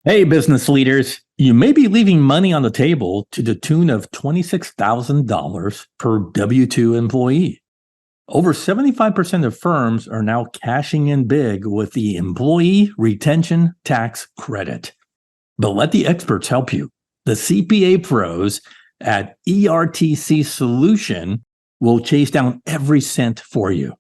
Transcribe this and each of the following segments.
Hey, business leaders, you may be leaving money on the table to the tune of $26,000 per W 2 employee. Over 75% of firms are now cashing in big with the Employee Retention Tax Credit. But let the experts help you. The CPA pros at ERTC Solution will chase down every cent for you.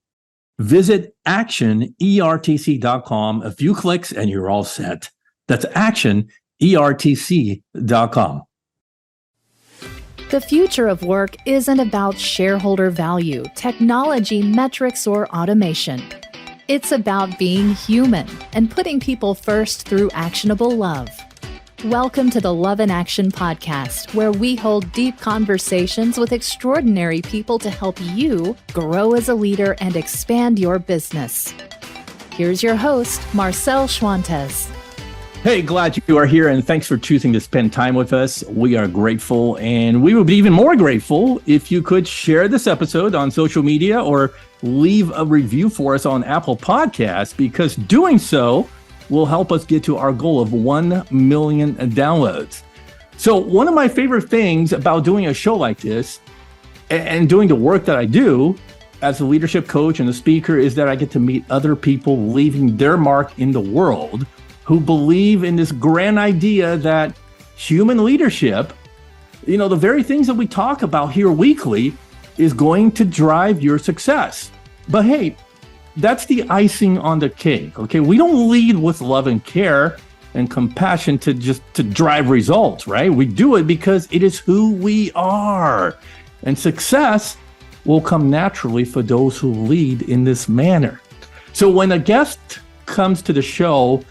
Visit actionertc.com. A few clicks and you're all set. That's actionertc.com. The future of work isn't about shareholder value, technology, metrics, or automation. It's about being human and putting people first through actionable love. Welcome to the Love in Action podcast, where we hold deep conversations with extraordinary people to help you grow as a leader and expand your business. Here's your host, Marcel Schwantes. Hey, glad you are here, and thanks for choosing to spend time with us. We are grateful, and we would be even more grateful if you could share this episode on social media or leave a review for us on Apple Podcasts, because doing so will help us get to our goal of 1 million downloads. So one of my favorite things about doing a show like this and doing the work that I do as a leadership coach and a speaker is that I get to meet other people leaving their mark in the world who believe in this grand idea that human leadership, the very things that we talk about here weekly, is going to drive your success. But hey, that's the icing on the cake, okay? We don't lead with love and care and compassion to drive results, right? We do it because it is who we are. And success will come naturally for those who lead in this manner. So when a guest comes to the show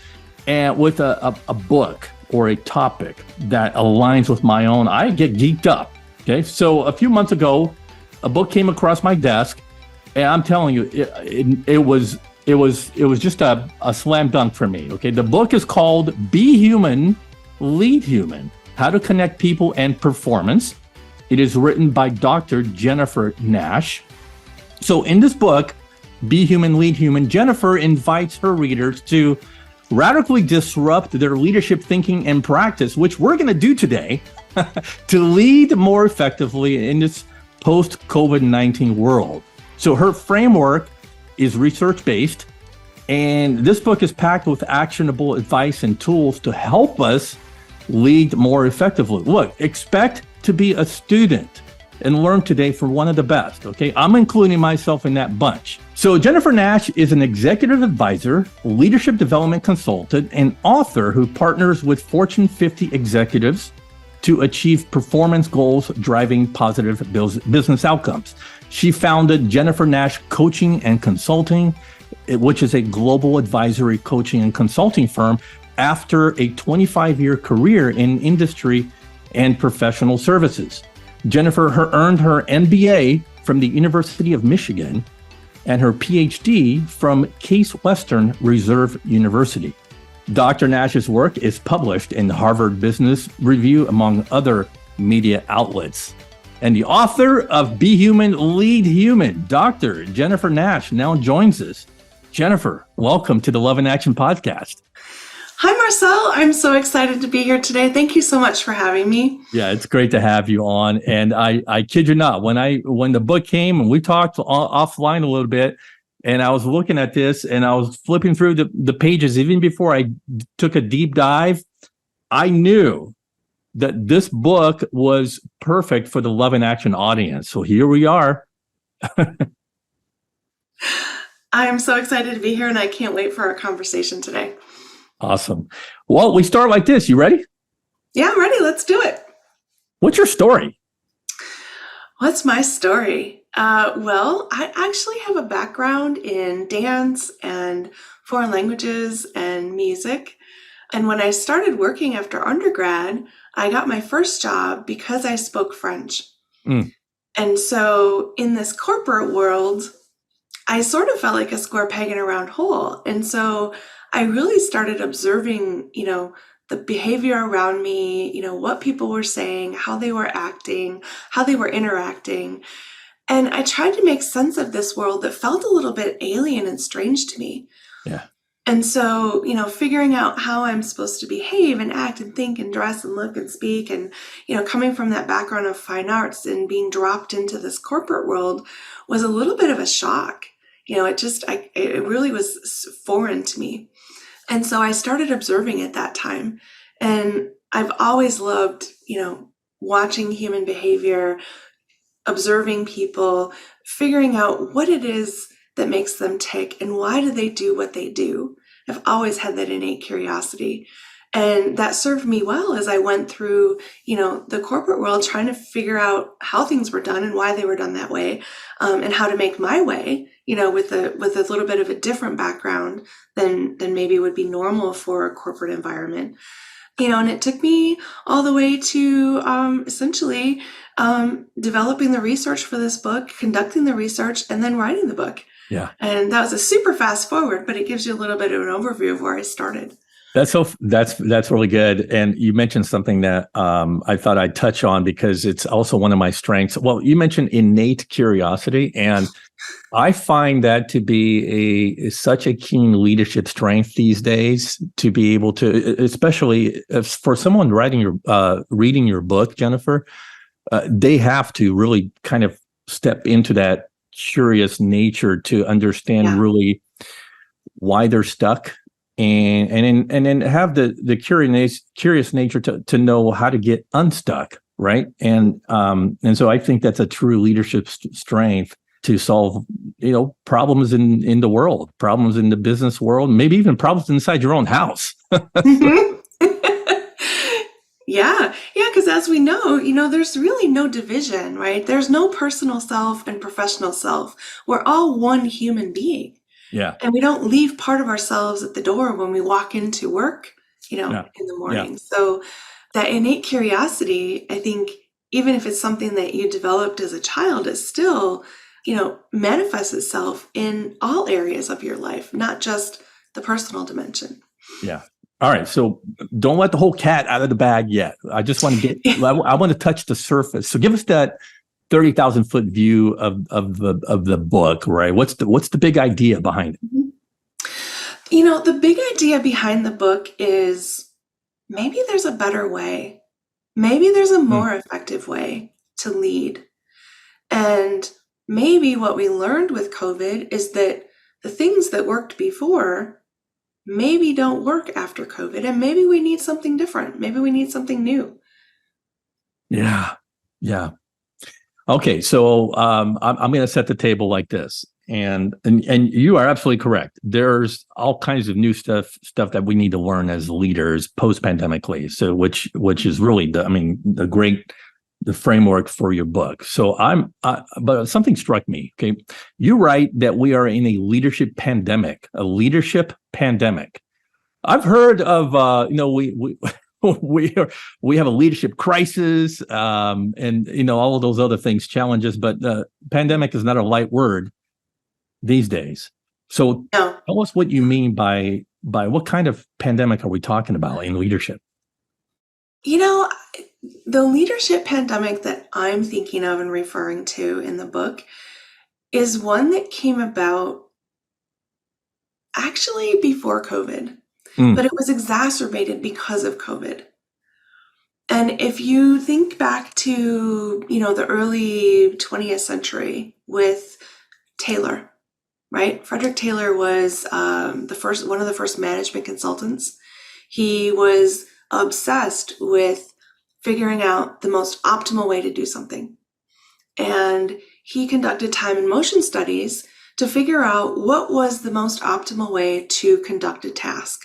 and with a book or a topic that aligns with my own, I get geeked up. Okay, so a few months ago, a book came across my desk, and I'm telling you, it was just a slam dunk for me. Okay, the book is called "Be Human, Lead Human: How to Connect People and Performance." It is written by Dr. Jennifer Nash. So in this book, "Be Human, Lead Human," Jennifer invites her readers to radically disrupt their leadership thinking and practice, which we're going to do today, to lead more effectively in this post-COVID-19 world. So her framework is research-based, and this book is packed with actionable advice and tools to help us lead more effectively. Look, expect to be a student and learn today from one of the best, okay? I'm including myself in that bunch. So Jennifer Nash is an executive advisor, leadership development consultant, and author who partners with Fortune 50 executives to achieve performance goals driving positive business outcomes. She founded Jennifer Nash Coaching and Consulting, which is a global advisory coaching and consulting firm, after a 25-year career in industry and professional services. Jennifer earned her MBA from the University of Michigan and her PhD from Case Western Reserve University. Dr. Nash's work is published in Harvard Business Review, among other media outlets. And the author of Be Human, Lead Human, Dr. Jennifer Nash, now joins us. Jennifer, welcome to the Love in Action podcast. Hi, Marcel. I'm so excited to be here today. Thank you so much for having me. Yeah, it's great to have you on. And I kid you not, when the book came and we talked offline a little bit, and I was looking at this and I was flipping through the pages, even before I took a deep dive, I knew that this book was perfect for the Love in Action audience. So here we are. I'm so excited to be here, and I can't wait for our conversation today. Awesome. Well, we start like this. You ready? Yeah, I'm ready. Let's do it. What's your story? What's my story? Well, I actually have a background in dance and foreign languages and music. And when I started working after undergrad, I got my first job because I spoke French. And so in this corporate world, I sort of felt like a square peg in a round hole. And so I really started observing, the behavior around me, what people were saying, how they were acting, how they were interacting. And I tried to make sense of this world that felt a little bit alien and strange to me. Yeah. And so, figuring out how I'm supposed to behave and act and think and dress and look and speak and, coming from that background of fine arts and being dropped into this corporate world was a little bit of a shock. It really was foreign to me. And so I started observing at that time. And I've always loved, watching human behavior, observing people, figuring out what it is that makes them tick and why do they do what they do. I've always had that innate curiosity. And that served me well as I went through, the corporate world, trying to figure out how things were done and why they were done that way, and how to make my way, with a little bit of a different background than maybe would be normal for a corporate environment. And it took me all the way to essentially developing the research for this book, conducting the research, and then writing the book. Yeah. And that was a super fast forward, but it gives you a little bit of an overview of where I started. That's really good. And you mentioned something that I thought I'd touch on because it's also one of my strengths. Well, you mentioned innate curiosity, and I find that to be such a keen leadership strength these days, to be able to, especially for someone reading your book, Jennifer, they have to really kind of step into that curious nature to understand really why they're stuck, and then have the curious nature to know how to get unstuck, right? And so I think that's a true leadership strength to solve problems in the world, problems in the business world, maybe even problems inside your own house. Mm-hmm. Yeah, because as we know, there's really no division, right? There's no personal self and professional self. We're all one human being. Yeah. And we don't leave part of ourselves at the door when we walk into work, in the morning. Yeah. So that innate curiosity, I think, even if it's something that you developed as a child, it still, manifests itself in all areas of your life, not just the personal dimension. Yeah. All right, so don't let the whole cat out of the bag yet. I just want to I want to touch the surface. So give us that 30,000 foot view of the book, right? What's the big idea behind it? The big idea behind the book is maybe there's a better way. Maybe there's a more effective way to lead. And maybe what we learned with COVID is that the things that worked before maybe don't work after COVID, and maybe we need something different. Maybe we need something new. Yeah. Okay, so I'm going to set the table like this, and you are absolutely correct. There's all kinds of new stuff that we need to learn as leaders post-pandemically. So which is really the framework for your book. So but something struck me. Okay, you write that we are in a leadership pandemic. I've heard of we have a leadership crisis, and all of those other things, challenges. But pandemic is not a light word these days. So tell us what you mean by what kind of pandemic are we talking about in leadership? The leadership pandemic that I'm thinking of and referring to in the book is one that came about actually before COVID, but it was exacerbated because of COVID. And if you think back to, the early 20th century with Taylor, right? Frederick Taylor was one of the first management consultants. He was obsessed with figuring out the most optimal way to do something. And he conducted time and motion studies to figure out what was the most optimal way to conduct a task.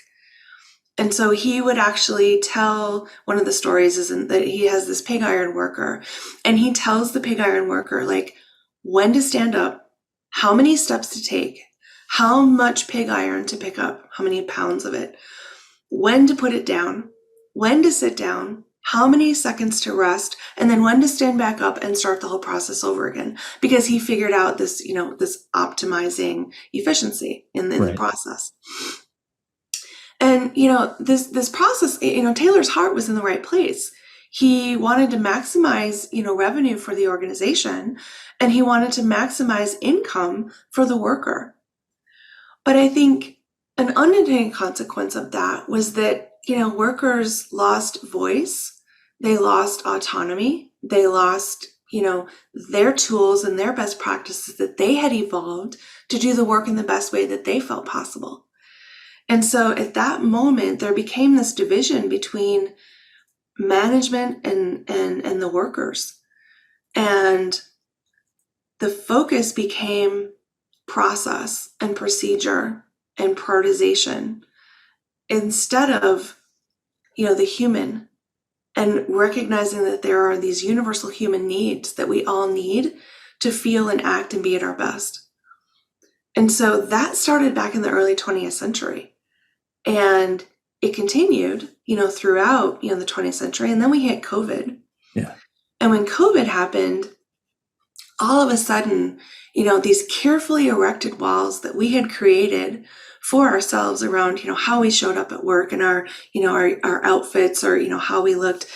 And so he would actually tell, one of the stories is that he has this pig iron worker, and he tells the pig iron worker, when to stand up, how many steps to take, how much pig iron to pick up, how many pounds of it, when to put it down, when to sit down, how many seconds to rest, and then when to stand back up and start the whole process over again. Because he figured out this, this optimizing efficiency in the process. And, this process, Taylor's heart was in the right place. He wanted to maximize, revenue for the organization, and he wanted to maximize income for the worker. But I think An unintended consequence of that was that, workers lost voice, they lost autonomy, they lost, their tools and their best practices that they had evolved to do the work in the best way that they felt possible. And so at that moment, there became this division between management and the workers. And the focus became process and procedure and prioritization instead of, the human, and recognizing that there are these universal human needs that we all need to feel and act and be at our best. And so that started back in the early 20th century. And it continued, throughout, the 20th century. And then we hit COVID. Yeah. And when COVID happened, all of a sudden, these carefully erected walls that we had created for ourselves around, how we showed up at work and our outfits or, how we looked,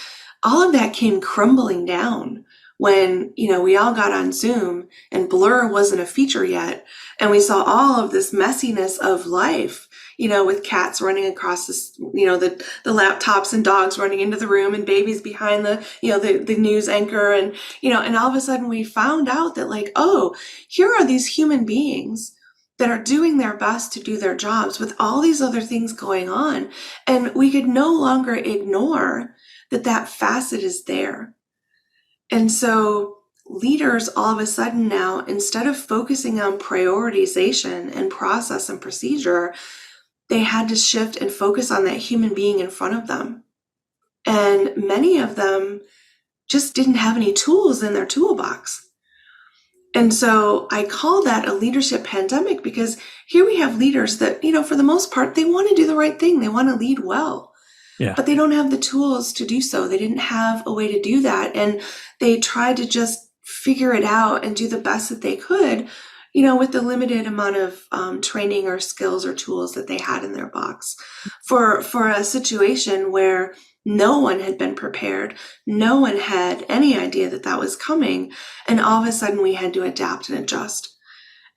all of that came crumbling down when, we all got on Zoom and Blur wasn't a feature yet. And we saw all of this messiness of life, with cats running across this, the laptops and dogs running into the room and babies behind the news anchor. And, and all of a sudden we found out that here are these human beings that are doing their best to do their jobs with all these other things going on. And we could no longer ignore that facet is there. And so leaders all of a sudden now, instead of focusing on prioritization and process and procedure, they had to shift and focus on that human being in front of them. And many of them just didn't have any tools in their toolbox. And so I call that a leadership pandemic, because here we have leaders that, for the most part, they want to do the right thing. They want to lead well. Yeah. But they don't have the tools to do so. They didn't have a way to do that. And they tried to just figure it out and do the best that they could, with the limited amount of training or skills or tools that they had in their box for a situation where no one had been prepared. No one had any idea that was coming. And all of a sudden we had to adapt and adjust.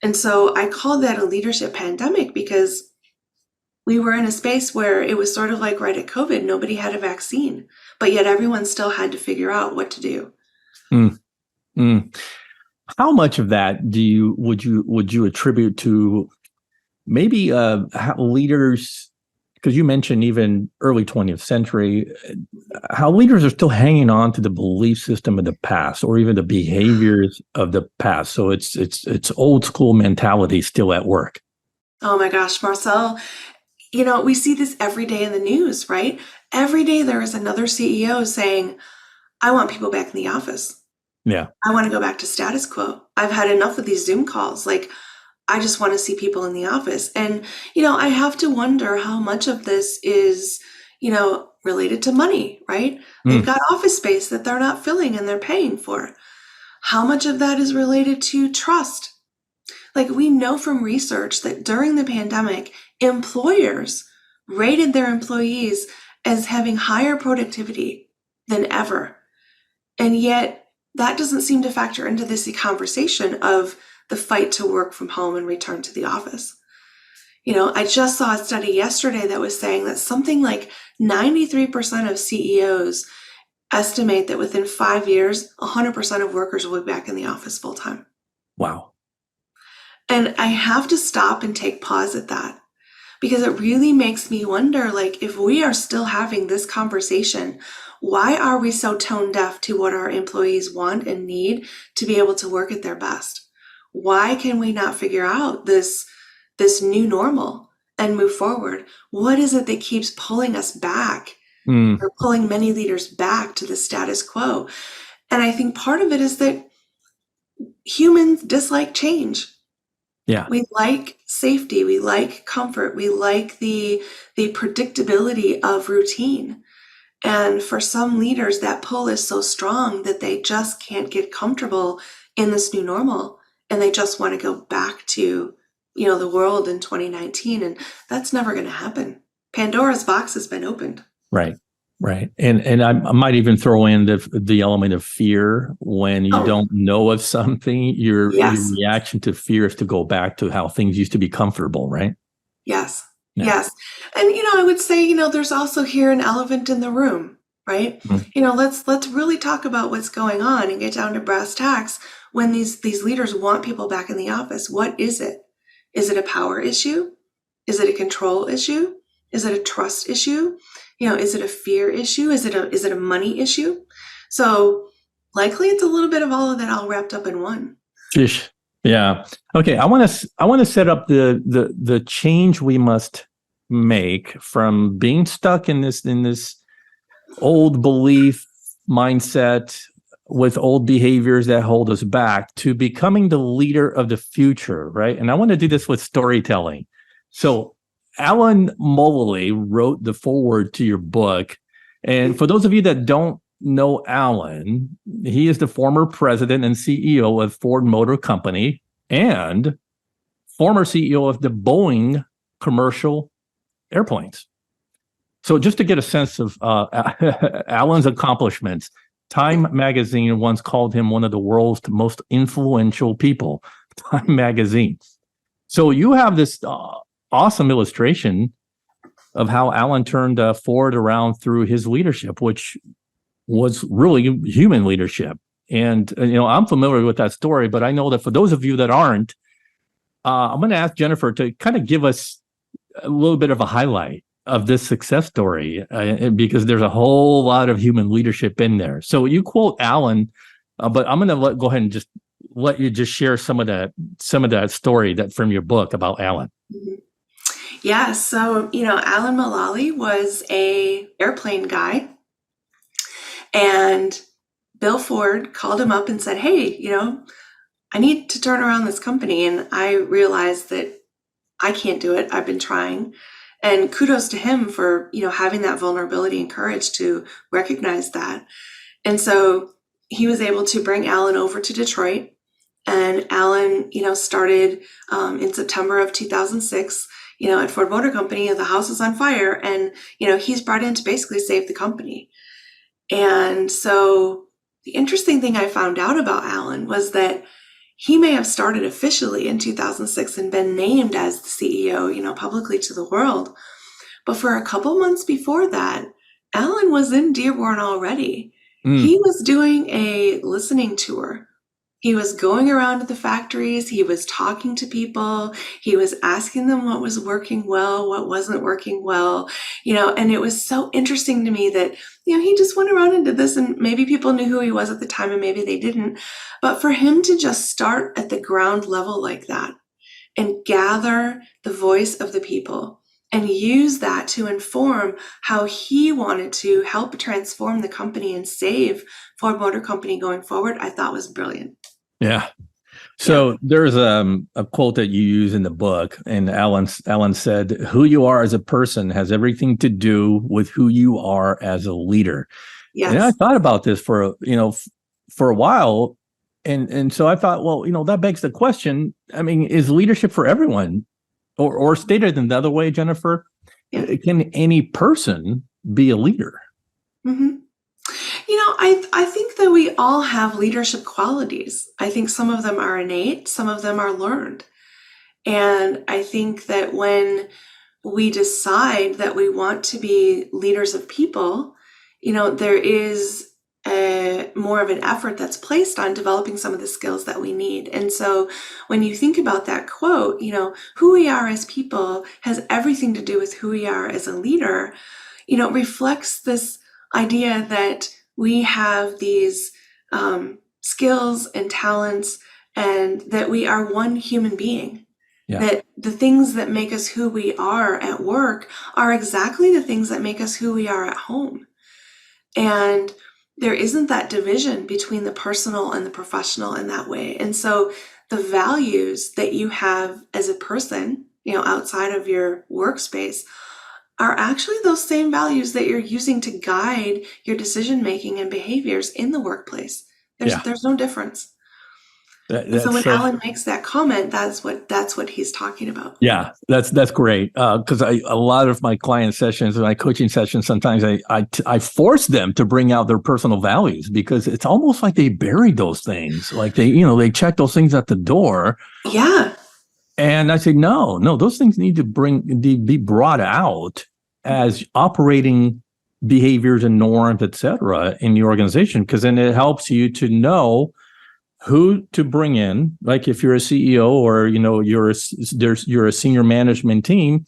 And so I called that a leadership pandemic, because we were in a space where it was sort of like right at COVID, nobody had a vaccine, but yet everyone still had to figure out what to do. How much of that would you attribute to maybe how leaders, because you mentioned even early 20th century, how leaders are still hanging on to the belief system of the past or even the behaviors of the past. So it's old school mentality still at work. Oh my gosh, Marcel, we see this every day in the news, right? Every day there is another CEO saying, I want people back in the office. Yeah. I want to go back to status quo. I've had enough of these Zoom calls. I just want to see people in the office. And, I have to wonder how much of this is, related to money, right? They've got office space that they're not filling and they're paying for. How much of that is related to trust? We know from research that during the pandemic, employers rated their employees as having higher productivity than ever. And yet that doesn't seem to factor into this conversation of the fight to work from home and return to the office. I just saw a study yesterday that was saying that something like 93% of CEOs estimate that within 5 years, 100% of workers will be back in the office full time. Wow. And I have to stop and take pause at that, because it really makes me wonder, if we are still having this conversation, why are we so tone deaf to what our employees want and need to be able to work at their best? Why can we not figure out this new normal and move forward? What is it that keeps pulling us back or pulling many leaders back to the status quo? And I think part of it is that humans dislike change. Yeah. We like safety. We like comfort. We like the predictability of routine. And for some leaders, that pull is so strong that they just can't get comfortable in this new normal. And they just want to go back to, the world in 2019. And that's never going to happen. Pandora's box has been opened. Right. And I might even throw in the element of fear when you don't know of something. Your reaction to fear is to go back to how things used to be comfortable, right? Yes. Yeah. Yes. And, I would say, there's also here an elephant in the room, right? Mhm. Let's really talk about what's going on and get down to brass tacks when these leaders want people back in the office. What is it? Is it a power issue? Is it a control issue? Is it a trust issue? Is it a fear issue? Is it a money issue? So likely it's a little bit of all of that all wrapped up in one. Sheesh. Yeah. Okay. I want to set up the change we must make from being stuck in this old belief mindset with old behaviors that hold us back to becoming the leader of the future, right? And I want to do this with storytelling. So Alan Mulally wrote the foreword to your book. And for those of you that don't know Alan, he is the former president and CEO of Ford Motor Company and former CEO of the Boeing commercial airplanes. So just to get a sense of Alan's accomplishments, Time magazine once called him one of the world's most influential people, Time magazine. So you have this awesome illustration of how Alan turned Ford around through his leadership, which was really human leadership. And, I'm familiar with that story, but I know that for those of you that aren't, I'm going to ask Jennifer to kind of give us a little bit of a highlight of this success story because there's a whole lot of human leadership in there. So you quote Alan, but I'm going to go ahead and just let you just share some of that story that from your book about Alan. Mm-hmm. Yeah. So, Alan Mulally was a airplane guy, and Bill Ford called him up and said, "Hey, I need to turn around this company." And I realized that I can't do it. I've been trying. And kudos to him for, having that vulnerability and courage to recognize that. And so he was able to bring Alan over to Detroit. And Alan, started in September of 2006, at Ford Motor Company. The house is on fire. And, he's brought in to basically save the company. And so the interesting thing I found out about Alan was that he may have started officially in 2006 and been named as the CEO, publicly to the world. But for a couple months before that, Alan was in Dearborn already. He was doing a listening tour. He was going around to the factories. He was talking to people. He was asking them what was working well, what wasn't working well, and it was so interesting to me that, he just went around and did this, and maybe people knew who he was at the time and maybe they didn't. But for him to just start at the ground level like that and gather the voice of the people and use that to inform how he wanted to help transform the company and save Ford Motor Company going forward, I thought was brilliant. Yeah. So there's a quote that you use in the book, and Alan said, "Who you are as a person has everything to do with who you are as a leader." Yes. And I thought about this for a while, and so I thought, well, that begs the question. I mean, is leadership for everyone, or stated in the other way, Jennifer? Yeah. Can any person be a leader? Mm-hmm. I think that we all have leadership qualities. I think some of them are innate, some of them are learned. And I think that when we decide that we want to be leaders of people, there is more of an effort that's placed on developing some of the skills that we need. And so when you think about that quote, who we are as people has everything to do with who we are as a leader, reflects this idea that we have these skills and talents, and that we are one human being. Yeah. That the things that make us who we are at work are exactly the things that make us who we are at home. And there isn't that division between the personal and the professional in that way. And so the values that you have as a person, outside of your workspace, are actually those same values that you're using to guide your decision-making and behaviors in the workplace. There's no difference. So when Alan makes that comment, that's what he's talking about. Yeah, that's great. Because a lot of my client sessions and my coaching sessions, sometimes I force them to bring out their personal values, because it's almost like they bury those things. Like they check those things at the door. Yeah. And I say, no, those things need to be brought out as operating behaviors and norms, et cetera, in the organization, because then it helps you to know who to bring in. Like if you're a CEO or, you're a senior management team,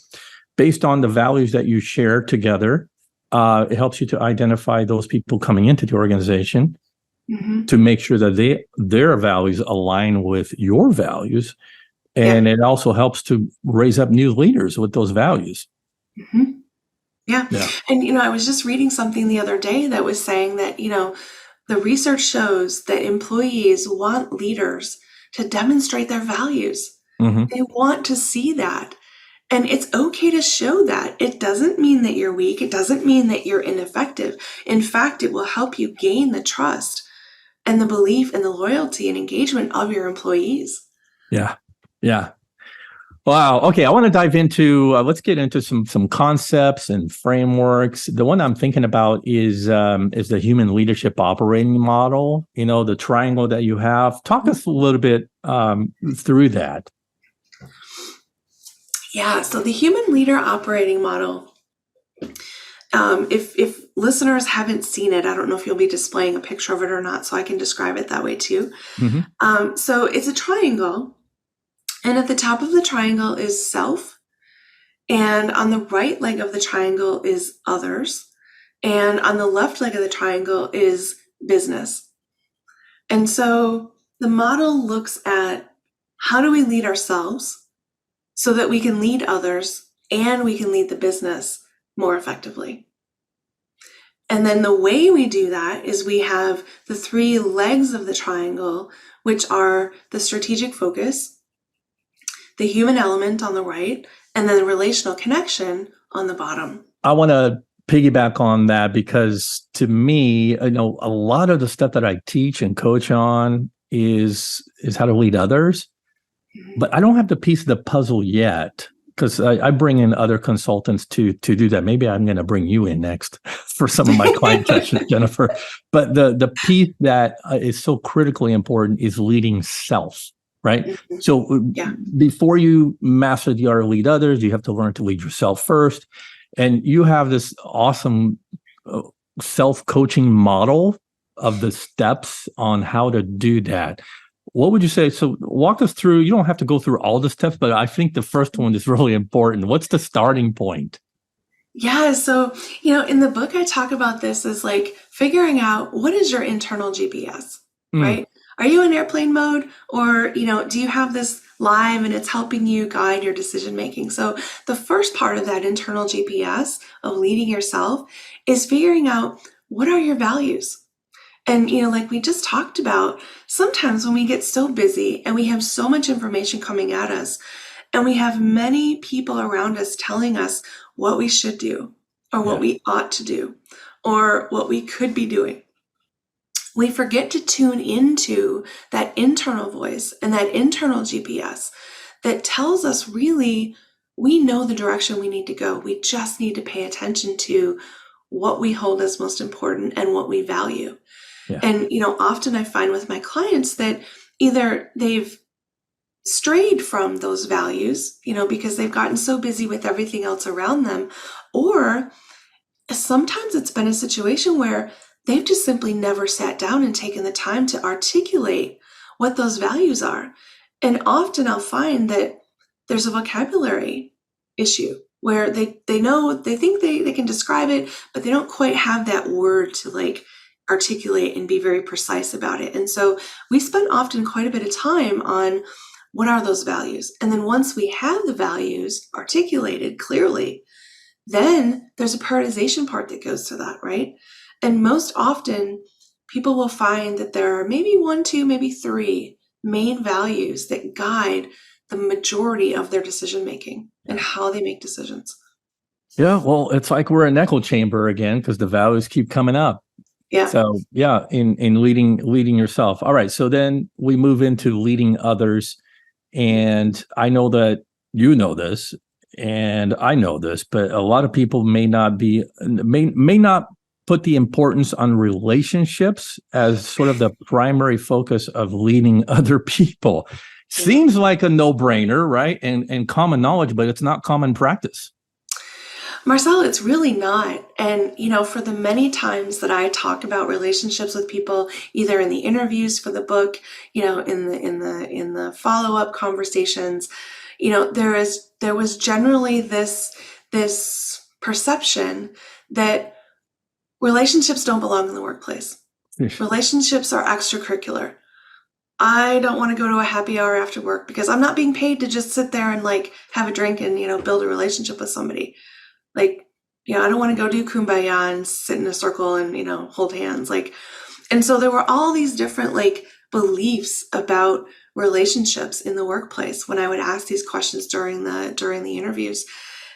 based on the values that you share together, it helps you to identify those people coming into the organization to make sure that their values align with your values. And it also helps to raise up new leaders with those values. Yeah. And, I was just reading something the other day that was saying that, the research shows that employees want leaders to demonstrate their values. They want to see that. And it's okay to show that. It doesn't mean that you're weak. It doesn't mean that you're ineffective. In fact, it will help you gain the trust and the belief and the loyalty and engagement of your employees. Yeah. Wow. Okay. I want to dive into, let's get into some concepts and frameworks. The one I'm thinking about is the human leadership operating model, the triangle that you have. Talk us a little bit through that. Yeah. So the human leader operating model, if listeners haven't seen it, I don't know if you'll be displaying a picture of it or not, so I can describe it that way too. So it's a triangle. And at the top of the triangle is self. And on the right leg of the triangle is others. And on the left leg of the triangle is business. And so the model looks at how do we lead ourselves so that we can lead others and we can lead the business more effectively. And then the way we do that is we have the 3 legs of the triangle, which are the strategic focus, the human element on the right, and then the relational connection on the bottom. I want to piggyback on that because to me, a lot of the stuff that I teach and coach on is how to lead others, but I don't have the piece of the puzzle yet because I bring in other consultants to do that. Maybe I'm going to bring you in next for some of my client sessions, Jennifer. But the piece that is so critically important is leading self. Right. So before you master the art of lead others, you have to learn to lead yourself first. And you have this awesome self-coaching model of the steps on how to do that. What would you say? So walk us through. You don't have to go through all the steps, but I think the first one is really important. What's the starting point? Yeah. So, in the book, I talk about this as like figuring out what is your internal GPS, right? Are you in airplane mode or, do you have this live and it's helping you guide your decision making? So the first part of that internal GPS of leading yourself is figuring out what are your values? And, like we just talked about, sometimes when we get so busy and we have so much information coming at us and we have many people around us telling us what we should do or what we ought to do or what we could be doing, we forget to tune into that internal voice and that internal GPS that tells us really we know the direction we need to go. We just need to pay attention to what we hold as most important and what we value. Yeah. And, often I find with my clients that either they've strayed from those values, because they've gotten so busy with everything else around them, or sometimes it's been a situation where they've just simply never sat down and taken the time to articulate what those values are. And often I'll find that there's a vocabulary issue where they think they can describe it, but they don't quite have that word to articulate and be very precise about it. And so we spend often quite a bit of time on what are those values. And then once we have the values articulated clearly, then there's a prioritization part that goes to that, right? And most often, people will find that there are maybe 1, 2, maybe 3 main values that guide the majority of their decision making and how they make decisions. Yeah, well, it's like we're an echo chamber again because the values keep coming up. Yeah. So in leading yourself. All right. So then we move into leading others, and I know that you know this, and I know this, but a lot of people may not put the importance on relationships as sort of the primary focus of leading other people. Seems like a no-brainer, right? And common knowledge, but it's not common practice. Marcel, it's really not. And, for the many times that I talk about relationships with people, either in the interviews for the book, in the follow-up conversations, there was generally this perception that relationships don't belong in the workplace. Relationships are extracurricular. I don't want to go to a happy hour after work because I'm not being paid to just sit there and have a drink and, build a relationship with somebody. I don't want to go do kumbaya and sit in a circle and, hold hands. And so there were all these different beliefs about relationships in the workplace when I would ask these questions during the interviews.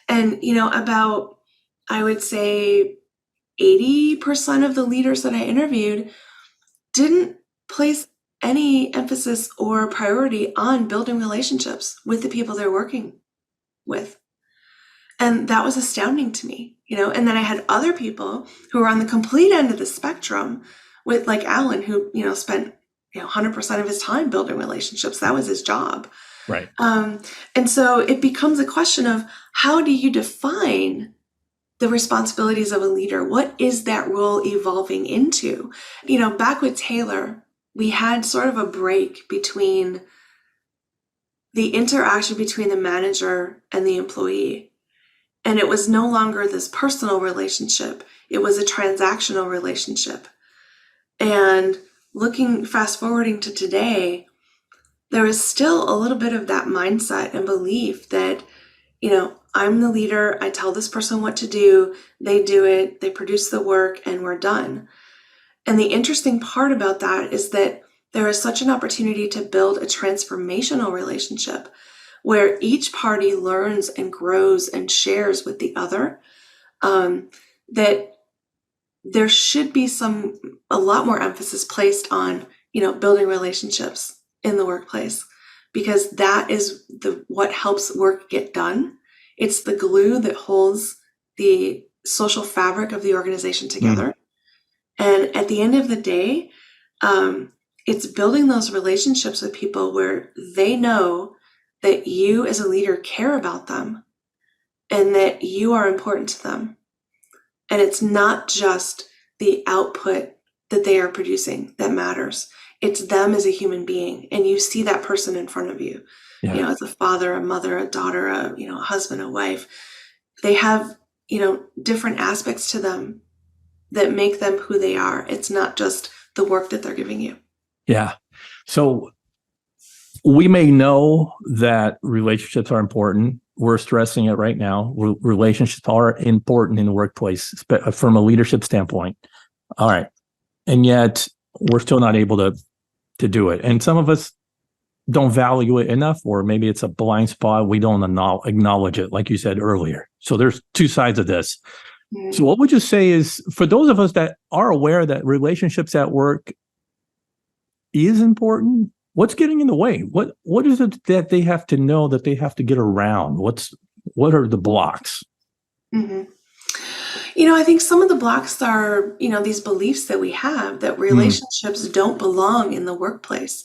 And, about, I would say 80% of the leaders that I interviewed didn't place any emphasis or priority on building relationships with the people they're working with. And that was astounding to me, and then I had other people who were on the complete end of the spectrum with Alan, who, spent 100% of his time building relationships. That was his job. Right. And so it becomes a question of how do you define the responsibilities of a leader? What is that role evolving into? Back with Taylor, we had sort of a break between the interaction between the manager and the employee. And it was no longer this personal relationship. It was a transactional relationship. And fast forwarding to today, there is still a little bit of that mindset and belief that, I'm the leader. I tell this person what to do. They do it. They produce the work and we're done. And the interesting part about that is that there is such an opportunity to build a transformational relationship where each party learns and grows and shares with the other, that there should be a lot more emphasis placed on, building relationships in the workplace, because that is what helps work get done. It's the glue that holds the social fabric of the organization together. And at the end of the day, it's building those relationships with people where they know that you as a leader care about them and that you are important to them. And it's not just the output that they are producing that matters. It's them as a human being. And you see that person in front of you, as a father, a mother, a daughter, a husband, a wife. They have, different aspects to them that make them who they are. It's not just the work that they're giving you. Yeah. So we may know that relationships are important. We're stressing it right now. Relationships are important in the workplace from a leadership standpoint. All right. And yet we're still not able to do it. And some of us don't value it enough, or maybe it's a blind spot. We don't acknowledge it, like you said earlier. So there's two sides of this. Mm-hmm. So what would you say is, for those of us that are aware that relationships at work is important, what's getting in the way? What is it that they have to know, that they have to get around? What are the blocks? Mm-hmm. I think some of the blocks are, these beliefs that we have that relationships don't belong in the workplace.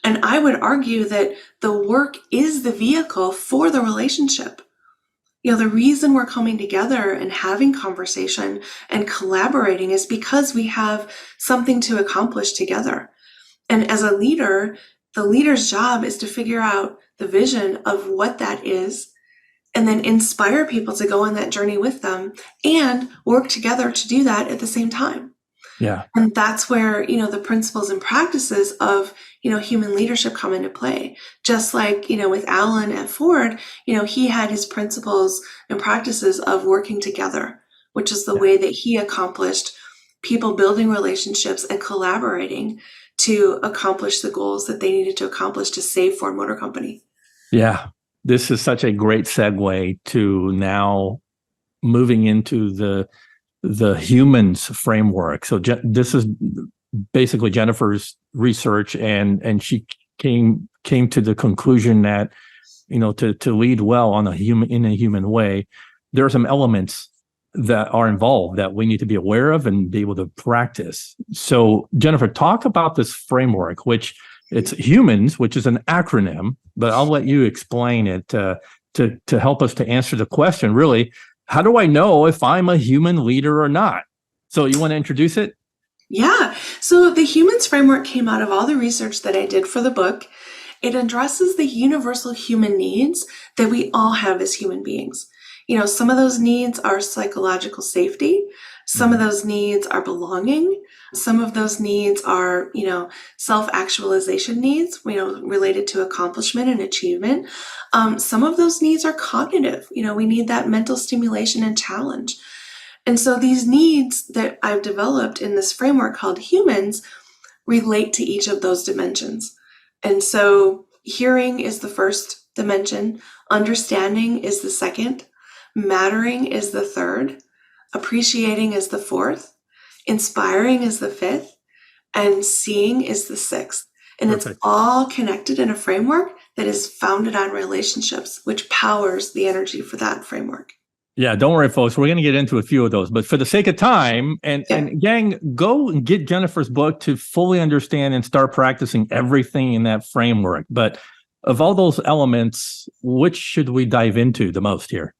And I would argue that the work is the vehicle for the relationship. The reason we're coming together and having conversation and collaborating is because we have something to accomplish together. And as a leader, the leader's job is to figure out the vision of what that is, and then inspire people to go on that journey with them and work together to do that at the same time. Yeah. And that's where, the principles and practices of, human leadership come into play. Just like, with Alan at Ford, he had his principles and practices of working together, which is the way that he accomplished people building relationships and collaborating to accomplish the goals that they needed to accomplish to save Ford Motor Company. Yeah. This is such a great segue to now moving into the humans framework. So this is basically Jennifer's research, and she came to the conclusion that, to lead well in a human way, there are some elements that are involved that we need to be aware of and be able to practice. So Jennifer, talk about this framework, which It's humans, which is an acronym, but I'll let you explain it to help us to answer the question, really, how do I know if I'm a human leader or not? So you want to introduce it? Yeah. So the humans framework came out of all the research that I did for the book. It addresses the universal human needs that we all have as human beings. Some of those needs are psychological safety. Some of those needs are belonging. Some of those needs are, self-actualization needs, related to accomplishment and achievement. Some of those needs are cognitive. We need that mental stimulation and challenge. And so these needs that I've developed in this framework called humans relate to each of those dimensions. And so hearing is the first dimension, understanding is the second, mattering is the third, appreciating is the fourth, inspiring is the fifth, and seeing is the sixth. And Perfect. It's all connected in a framework that is founded on relationships, which powers the energy for that framework. Yeah, don't worry, folks. We're going to get into a few of those. But for the sake of time, and gang, go and get Jennifer's book to fully understand and start practicing everything in that framework. But of all those elements, which should we dive into the most here?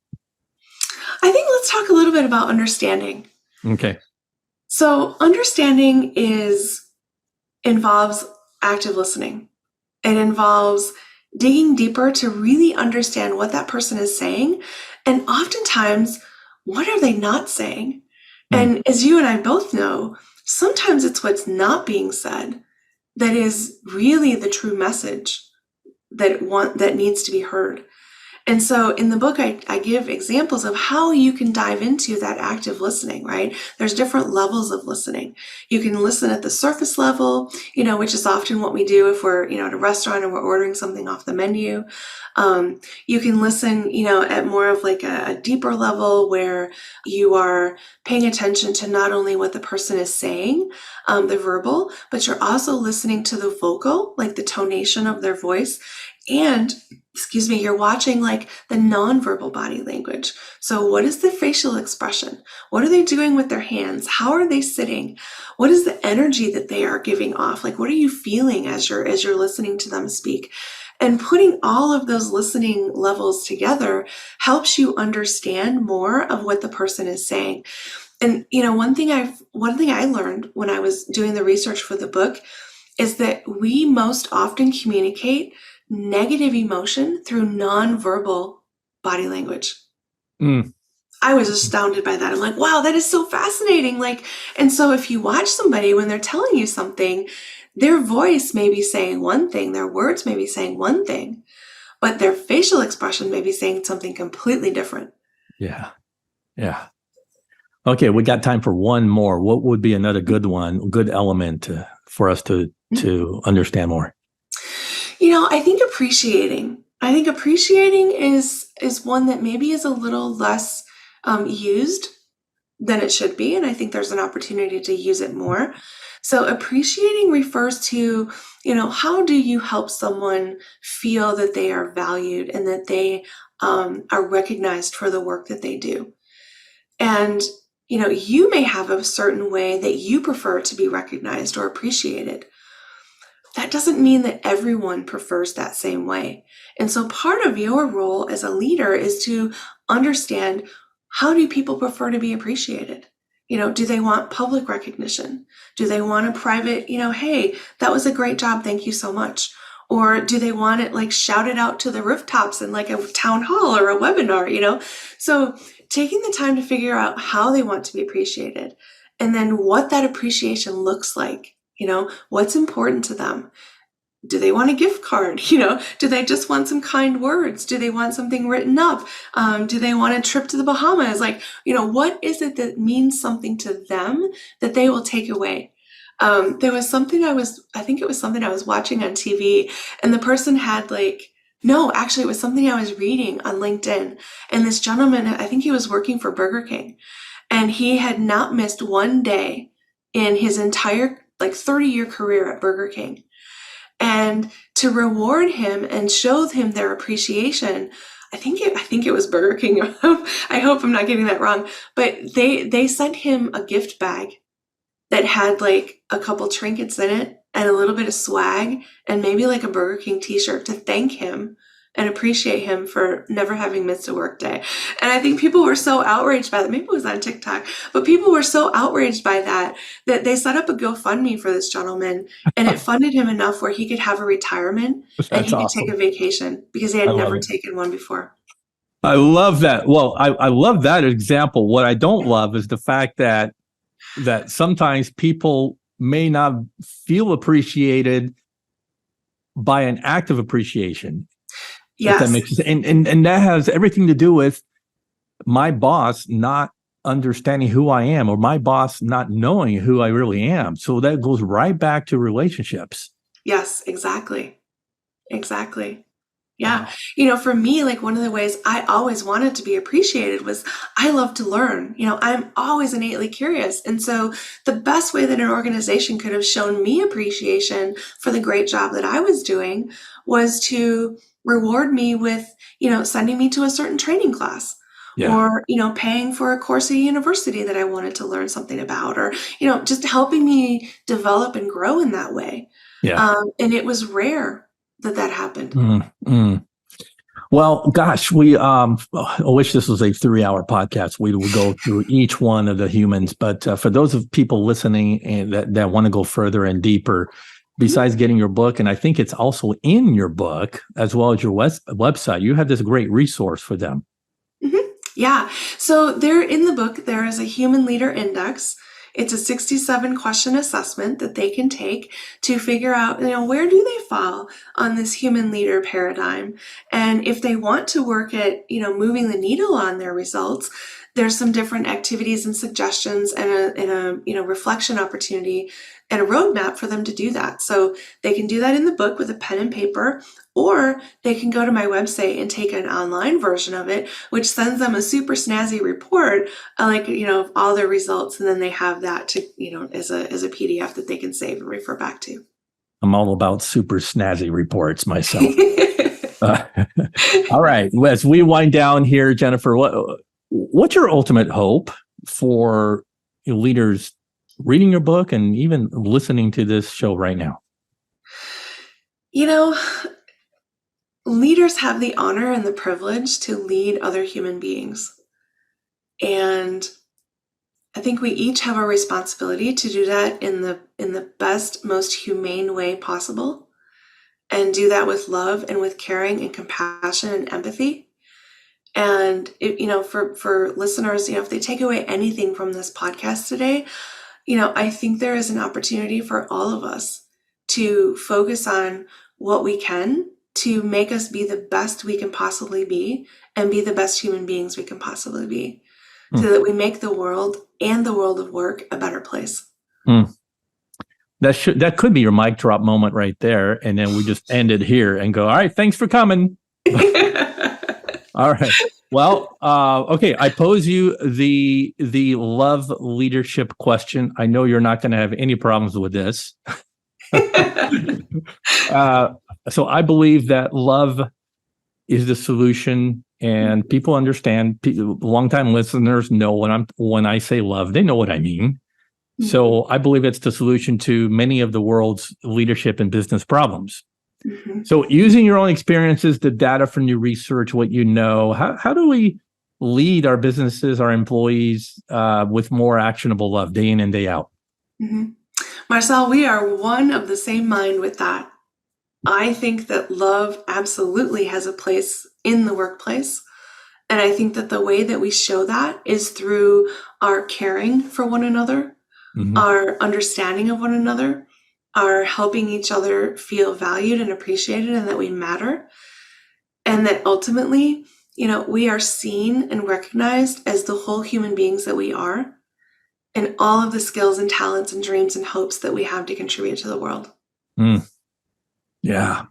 I think let's talk a little bit about understanding. Okay. So understanding involves active listening. It involves digging deeper to really understand what that person is saying. And oftentimes, what are they not saying? And as you and I both know, sometimes it's what's not being said that is really the true message that needs to be heard. And so in the book, I give examples of how you can dive into that active listening, right? There's different levels of listening. You can listen at the surface level, which is often what we do if we're, at a restaurant and we're ordering something off the menu. You can listen, at more of like a deeper level where you are paying attention to not only what the person is saying, the verbal, but you're also listening to the vocal, like the tonation of their voice. And you're watching like the nonverbal body language. So what is the facial expression? What are they doing with their hands? How are they sitting? What is the energy that they are giving off? Like, what are you feeling as you're listening to them speak? And putting all of those listening levels together helps you understand more of what the person is saying. And, one thing I learned when I was doing the research for the book is that we most often communicate negative emotion through nonverbal body language. I was astounded by that. I'm like, wow, that is so fascinating. And so if you watch somebody when they're telling you something, their voice may be saying one thing, their words may be saying one thing, but their facial expression may be saying something completely different. Yeah. Okay, we got time for one more. What would be another good element for us to understand more? I think appreciating. is one that maybe is a little less used than it should be. And I think there's an opportunity to use it more. So appreciating refers to, how do you help someone feel that they are valued and that they are recognized for the work that they do? And, you may have a certain way that you prefer to be recognized or appreciated. That doesn't mean that everyone prefers that same way. And so part of your role as a leader is to understand, how do people prefer to be appreciated? Do they want public recognition? Do they want a private, hey, that was a great job, thank you so much? Or do they want it like shouted out to the rooftops in like a town hall or a webinar, So taking the time to figure out how they want to be appreciated and then what that appreciation looks like. What's important to them? Do they want a gift card? Do they just want some kind words? Do they want something written up? Do they want a trip to the Bahamas? What is it that means something to them that they will take away? There was something I was watching on TV, and the person had it was something I was reading on LinkedIn. And this gentleman, I think he was working for Burger King, and he had not missed one day in his entire 30-year career at Burger King. And to reward him and show him their appreciation, I think it was Burger King. I hope I'm not getting that wrong, but they sent him a gift bag that had a couple trinkets in it and a little bit of swag and maybe like a Burger King t-shirt to thank him and appreciate him for never having missed a work day. And I think people were so outraged by that. Maybe it was on TikTok, but people were so outraged by that they set up a GoFundMe for this gentleman, and it funded him enough where he could have a retirement and That's he could take awesome. a vacation because he I had love never it. taken one before. I love that. Well, I love that example. What I don't love is the fact that sometimes people may not feel appreciated by an act of appreciation. If that Yes. makes sense. And that has everything to do with my boss not understanding who I am, or my boss not knowing who I really am. So that goes right back to relationships. Yes, exactly. Exactly. Yeah. Wow. You know, for me, like one of the ways I always wanted to be appreciated was I love to learn. You know, I'm always innately curious. And so the best way that an organization could have shown me appreciation for the great job that I was doing was to reward me with, you know, sending me to a certain training class. Yeah. Or, you know, paying for a course at university that I wanted to learn something about, or, you know, just helping me develop and grow in that way. Yeah. And it was rare that happened. Well, gosh, I wish this was a 3-hour podcast. We would go through each one of the humans, but for those of people listening and that want to go further and deeper, besides getting your book, and I think it's also in your book as well as your website, you have this great resource for them. Mm-hmm. Yeah. So there in the book, there is a human leader index. It's a 67 question assessment that they can take to figure out, you know, where do they fall on this human leader paradigm? And if they want to work at, you know, moving the needle on their results, there's some different activities and suggestions and a you know, reflection opportunity and a roadmap for them to do that. So they can do that in the book with a pen and paper, or they can go to my website and take an online version of it, which sends them a super snazzy report, like, you know, all their results. And then they have that to, you know, as a PDF that they can save and refer back to. I'm all about super snazzy reports myself. All right. As we wind down here, Jennifer, what's your ultimate hope for leaders reading your book and even listening to this show right now? You know, leaders have the honor and the privilege to lead other human beings. And I think we each have a responsibility to do that in the best, most humane way possible, and do that with love and with caring and compassion and empathy. And it, you know, for listeners, you know, if they take away anything from this podcast today, you know, I think there is an opportunity for all of us to focus on what we can to make us be the best we can possibly be and be the best human beings we can possibly be, so that we make the world and the world of work a better place. That could be your mic drop moment right there. And then we just end it here and go, all right, thanks for coming. All right. Well, okay. I pose you the love leadership question. I know you're not going to have any problems with this. So I believe that love is the solution, and people understand. Longtime listeners know when I say love, they know what I mean. Mm-hmm. So I believe it's the solution to many of the world's leadership and business problems. Mm-hmm. So using your own experiences, the data from your research, what you know, how do we lead our businesses, our employees with more actionable love day in and day out? Mm-hmm. Marcel, we are one of the same mind with that. I think that love absolutely has a place in the workplace. And I think that the way that we show that is through our caring for one another, mm-hmm. our understanding of one another, our helping each other feel valued and appreciated and that we matter. And that ultimately, you know, we are seen and recognized as the whole human beings that we are, and all of the skills and talents and dreams and hopes that we have to contribute to the world. Yeah.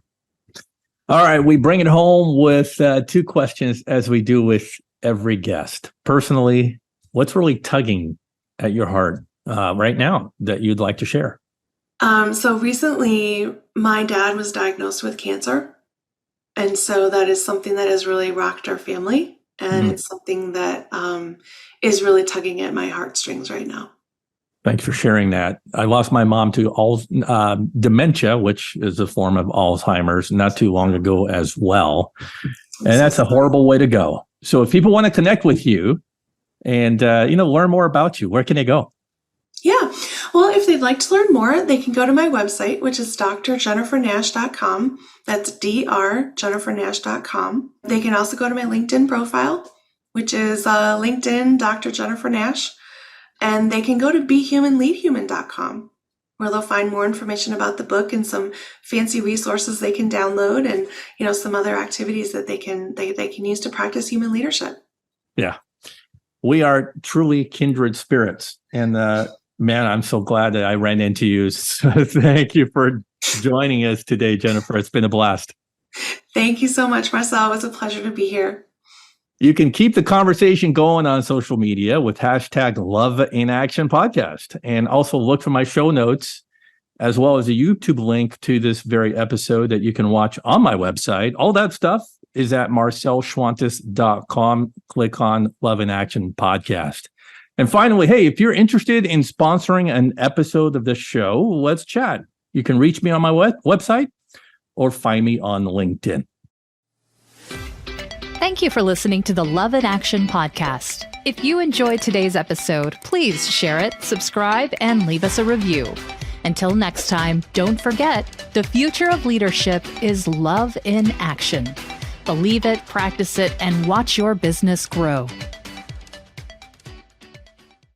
All right. We bring it home with 2 questions, as we do with every guest. Personally, what's really tugging at your heart right now that you'd like to share? So recently, my dad was diagnosed with cancer. And so that is something that has really rocked our family. And it's something that is really tugging at my heartstrings right now. Thanks for sharing that. I lost my mom to dementia, which is a form of Alzheimer's, not too long ago as well. And that's a horrible way to go. So if people want to connect with you and, learn more about you, where can they go? Yeah. Well, if they'd like to learn more, they can go to my website, which is drjennifernash.com. That's drjennifernash.com. They can also go to my LinkedIn profile, which is LinkedIn Dr. Jennifer Nash. And they can go to behumanleadhuman.com, where they'll find more information about the book and some fancy resources they can download and, some other activities that they can use to practice human leadership. Yeah. We are truly kindred spirits. And man, I'm so glad that I ran into you. So thank you for joining us today, Jennifer. It's been a blast. Thank you so much, Marcel. It was a pleasure to be here. You can keep the conversation going on social media with hashtag Love in Action Podcast, and also look for my show notes as well as a YouTube link to this very episode that you can watch on my website. All that stuff is at marcelschwantes.com. Click on Love in Action Podcast. And finally, hey, if you're interested in sponsoring an episode of this show, let's chat. You can reach me on my website or find me on LinkedIn. Thank you for listening to the Love in Action podcast. If you enjoyed today's episode, please share it, subscribe, and leave us a review. Until next time, don't forget, the future of leadership is love in action. Believe it, practice it, and watch your business grow.